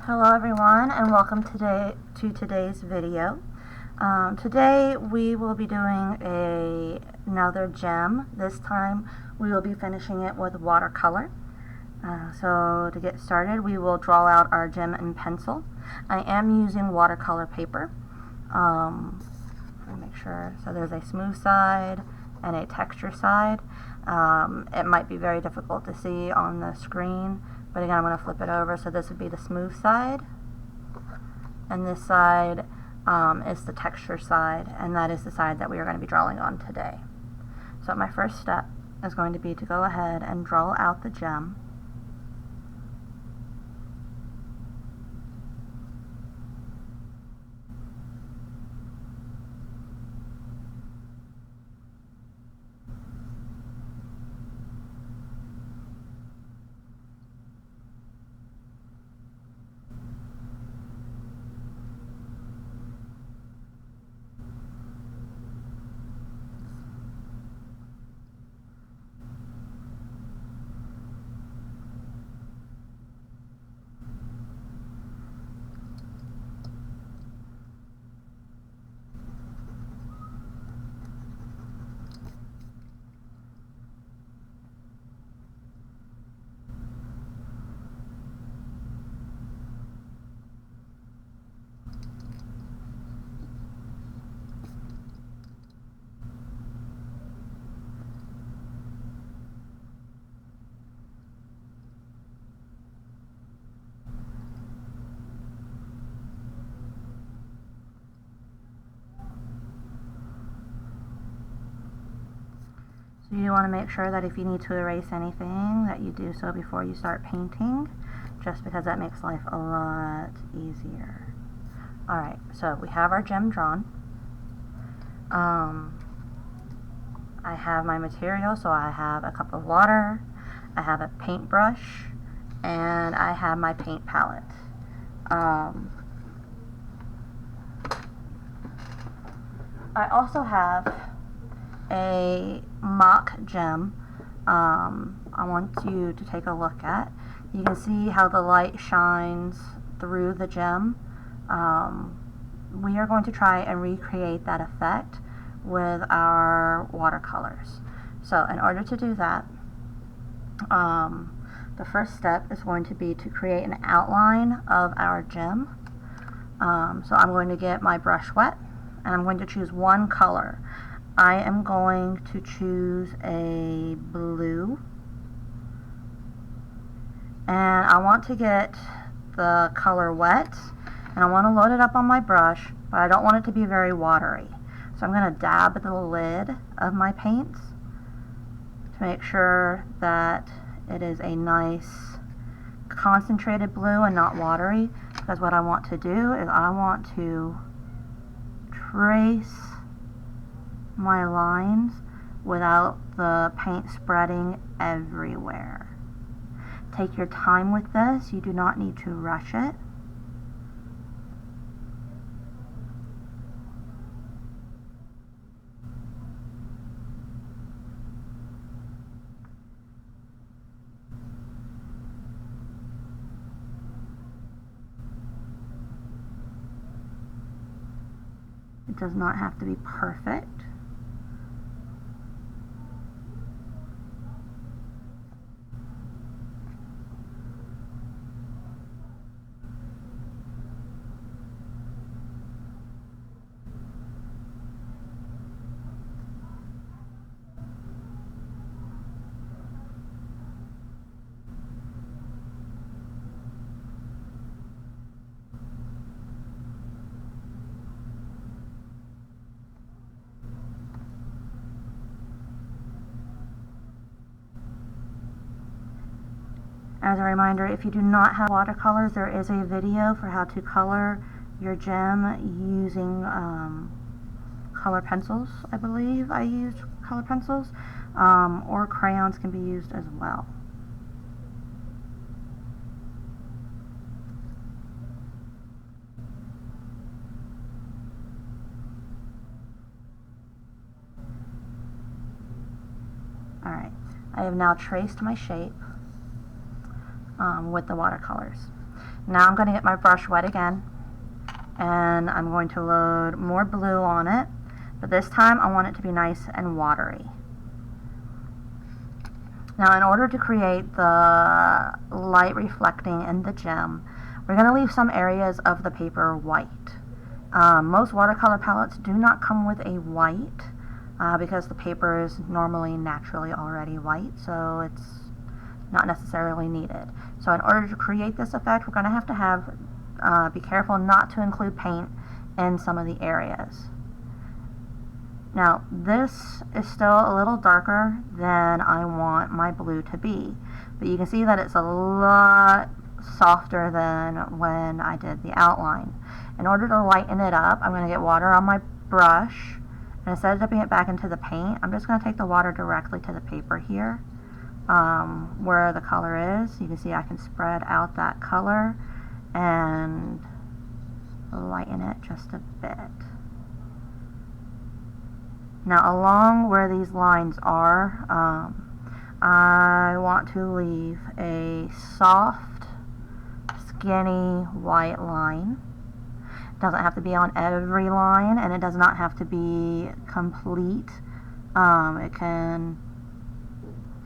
Hello everyone, and welcome to today's video. Today we will be doing another gem. This time we will be finishing it with watercolor. So to get started, we will draw out our gem in pencil. I am using watercolor paper. Let me make sure. So there's a smooth side and a texture side. It might be very difficult to see on the screen, but again, I'm going to flip it over. So this would be the smooth side, and this side is the texture side, and that is the side that we are going to be drawing on today. So my first step is going to be to go ahead and draw out the gem. So you want to make sure that if you need to erase anything, that you do so before you start painting, just because that makes life a lot easier. Alright, so we have our gem drawn. I have my material, so I have a cup of water, I have a paintbrush, and I have my paint palette. I also have a mock gem I want you to take a look at. You can see how the light shines through the gem. We are going to try and recreate that effect with our watercolors. So in order to do that, the first step is going to be to create an outline of our gem. So I'm going to get my brush wet, and I'm going to choose one color. I am going to choose a blue, and I want to get the color wet, and I want to load it up on my brush, but I don't want it to be very watery. So I'm going to dab at the lid of my paints to make sure that it is a nice concentrated blue and not watery, because what I want to do is I want to trace my lines without the paint spreading everywhere. Take your time with this. You do not need to rush it. It does not have to be perfect. As a reminder, if you do not have watercolors, there is a video for how to color your gem using color pencils. I believe I used color pencils, or crayons can be used as well. Alright, I have now traced my shape with the watercolors. Now I'm going to get my brush wet again, and I'm going to load more blue on it, but this time I want it to be nice and watery. Now, in order to create the light reflecting in the gem, we're going to leave some areas of the paper white. Most watercolor palettes do not come with a white because the paper is normally naturally already white, so it's not necessarily needed. So in order to create this effect, we're going to have be careful not to include paint in some of the areas. Now, this is still a little darker than I want my blue to be, but you can see that it's a lot softer than when I did the outline. In order to lighten it up, I'm going to get water on my brush, and instead of dipping it back into the paint, I'm just going to take the water directly to the paper here, where the color is. You can see I can spread out that color and lighten it just a bit. Now, along where these lines are, I want to leave a soft, skinny white line. It doesn't have to be on every line, and it does not have to be complete. It can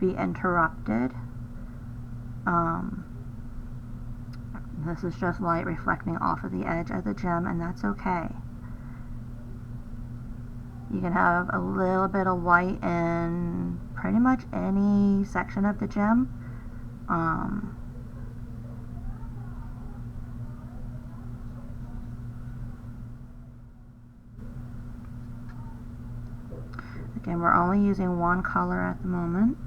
be interrupted. This is just light reflecting off of the edge of the gem, and that's okay. You can have a little bit of white in pretty much any section of the gem. Again, we're only using one color at the moment.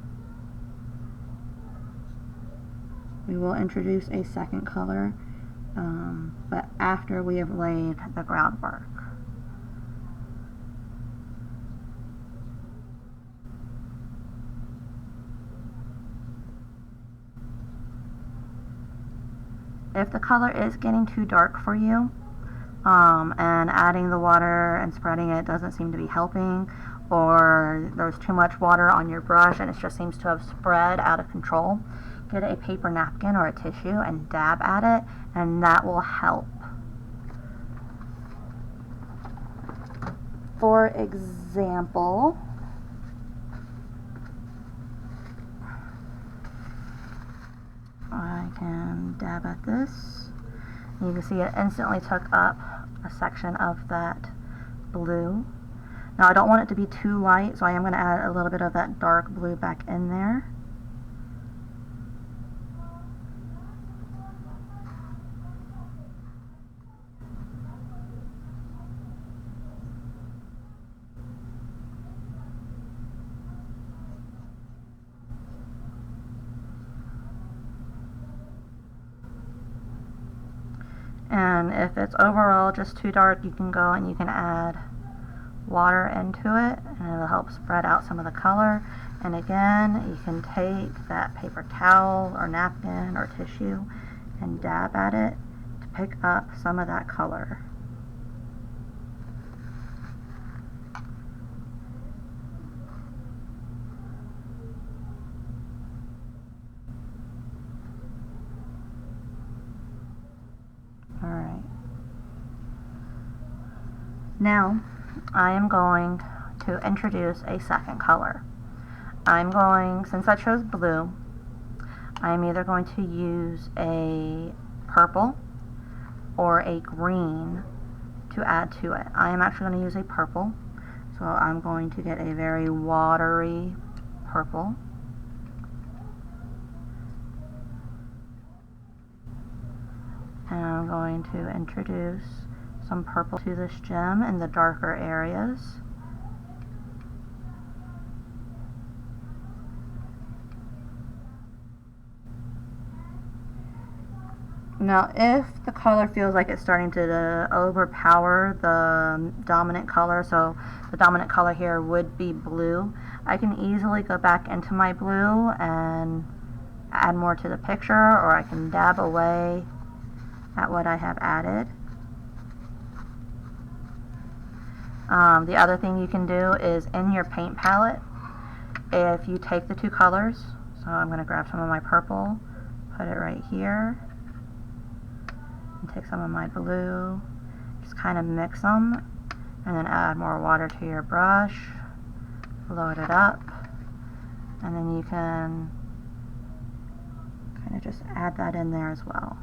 We will introduce a second color, but after we have laid the groundwork. If the color is getting too dark for you, and adding the water and spreading it doesn't seem to be helping, or there's too much water on your brush and it just seems to have spread out of control, get a paper napkin or a tissue and dab at it, and that will help. For example, I can dab at this. You can see it instantly took up a section of that blue. Now, I don't want it to be too light, so I am going to add a little bit of that dark blue back in there. And if it's overall just too dark, you can go and you can add water into it, and it'll help spread out some of the color. And again, you can take that paper towel or napkin or tissue and dab at it to pick up some of that color. Alright. Now, I am going to introduce a second color. Since I chose blue, I'm either going to use a purple or a green to add to it. I am actually going to use a purple, so I'm going to get a very watery purple. And I'm going to introduce some purple to this gem in the darker areas. Now, if the color feels like it's starting to overpower the dominant color, so the dominant color here would be blue, I can easily go back into my blue and add more to the picture, or I can dab away at what I have added. The other thing you can do is in your paint palette, if you take the two colors, so I'm going to grab some of my purple, put it right here, And take some of my blue, just kind of mix them, and then add more water to your brush, load it up, and then you can kind of just add that in there as well.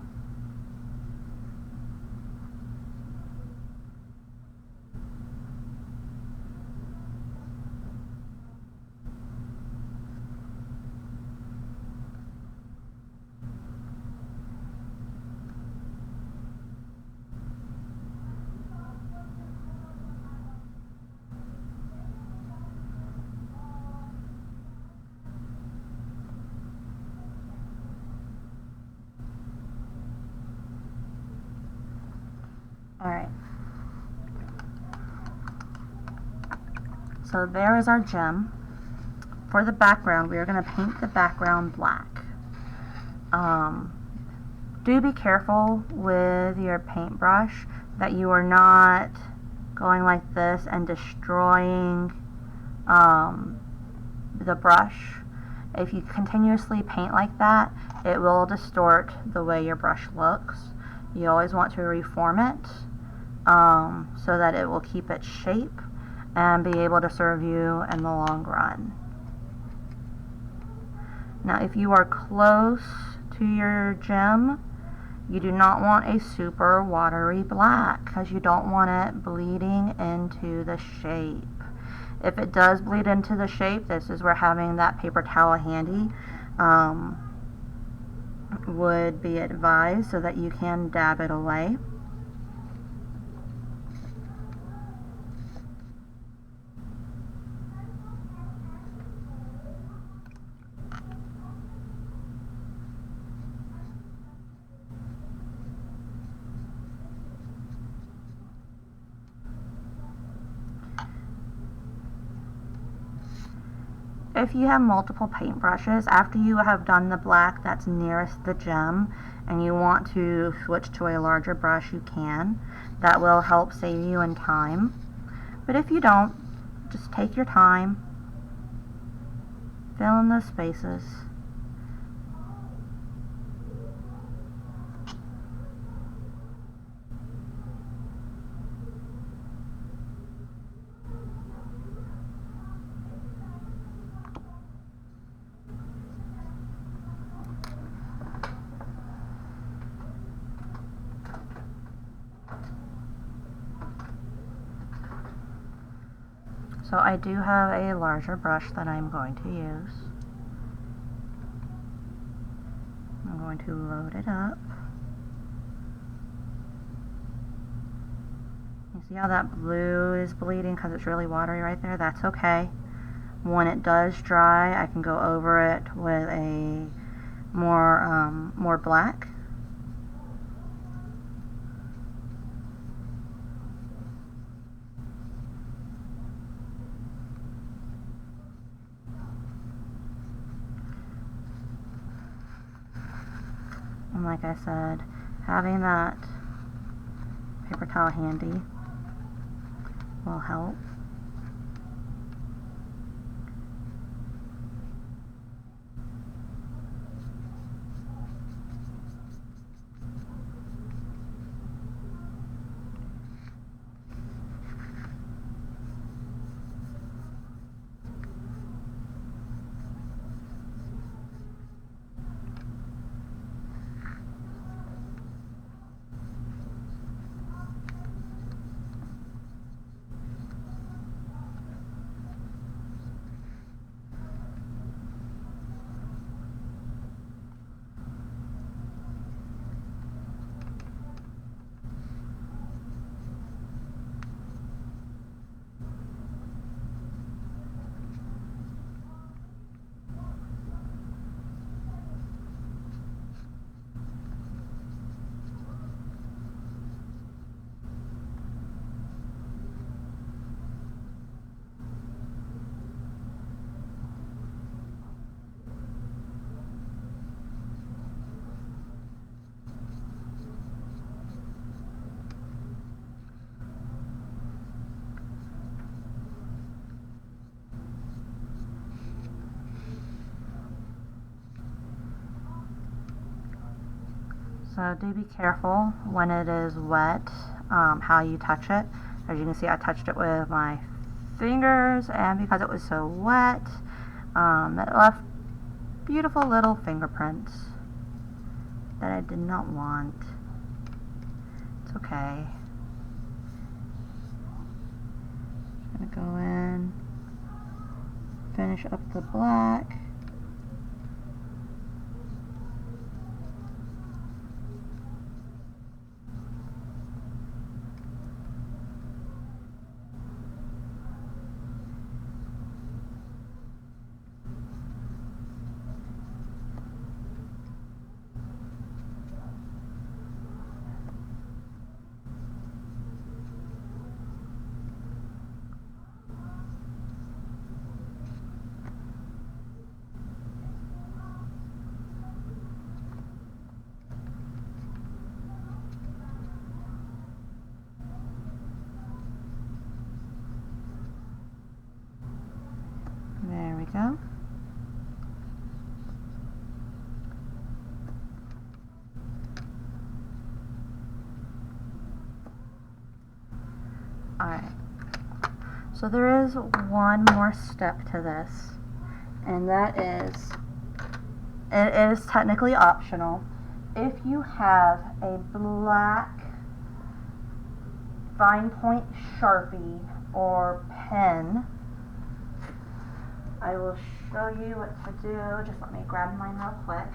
Alright, so there is our gem. For the background, we are going to paint the background black. Do be careful with your paintbrush that you are not going like this and destroying the brush. If you continuously paint like that, it will distort the way your brush looks. You always want to reform it so that it will keep its shape and be able to serve you in the long run. Now, if you are close to your gem, you do not want a super watery black because you don't want it bleeding into the shape. If it does bleed into the shape, this is where having that paper towel handy would be advised so that you can dab it away. If you have multiple paintbrushes, after you have done the black that's nearest the gem and you want to switch to a larger brush, you can. That will help save you in time. But if you don't, just take your time, fill in those spaces. So I do have a larger brush that I'm going to use. I'm going to load it up. You see how that blue is bleeding because it's really watery right there? That's okay. When it does dry, I can go over it with a more black. And like I said, having that paper towel handy will help. So do be careful when it is wet, how you touch it. As you can see, I touched it with my fingers, and because it was so wet, it left beautiful little fingerprints that I did not want. It's okay. I'm gonna go in, finish up the black. There we go. Alright, so there is one more step to this, and that is, it is technically optional. If you have a black fine point Sharpie or pen, I will show you what to do. Just let me grab mine real quick.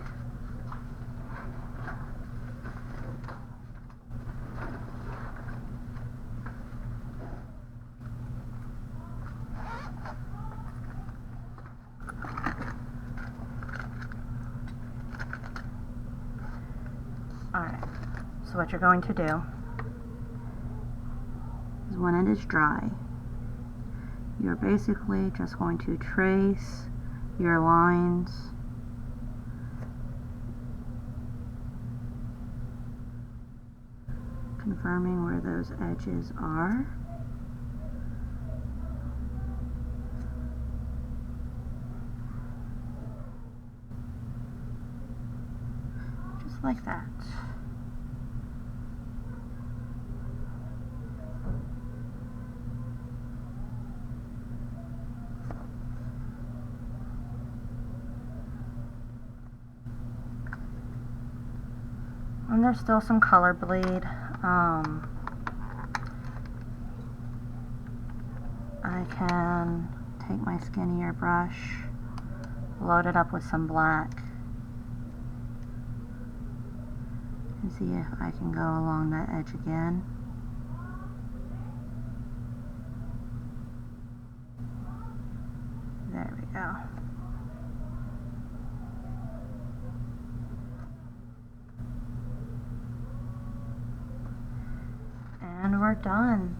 Alright, so what you're going to do is when it is dry, you're basically just going to trace your lines confirming where those edges are. Just like that. And there's still some color bleed. I can take my skinnier brush, load it up with some black, and see if I can go along that edge again. There we go. And we're done.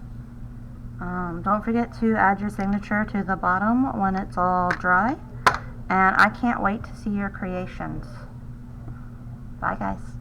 Don't forget to add your signature to the bottom when it's all dry. And I can't wait to see your creations. Bye guys.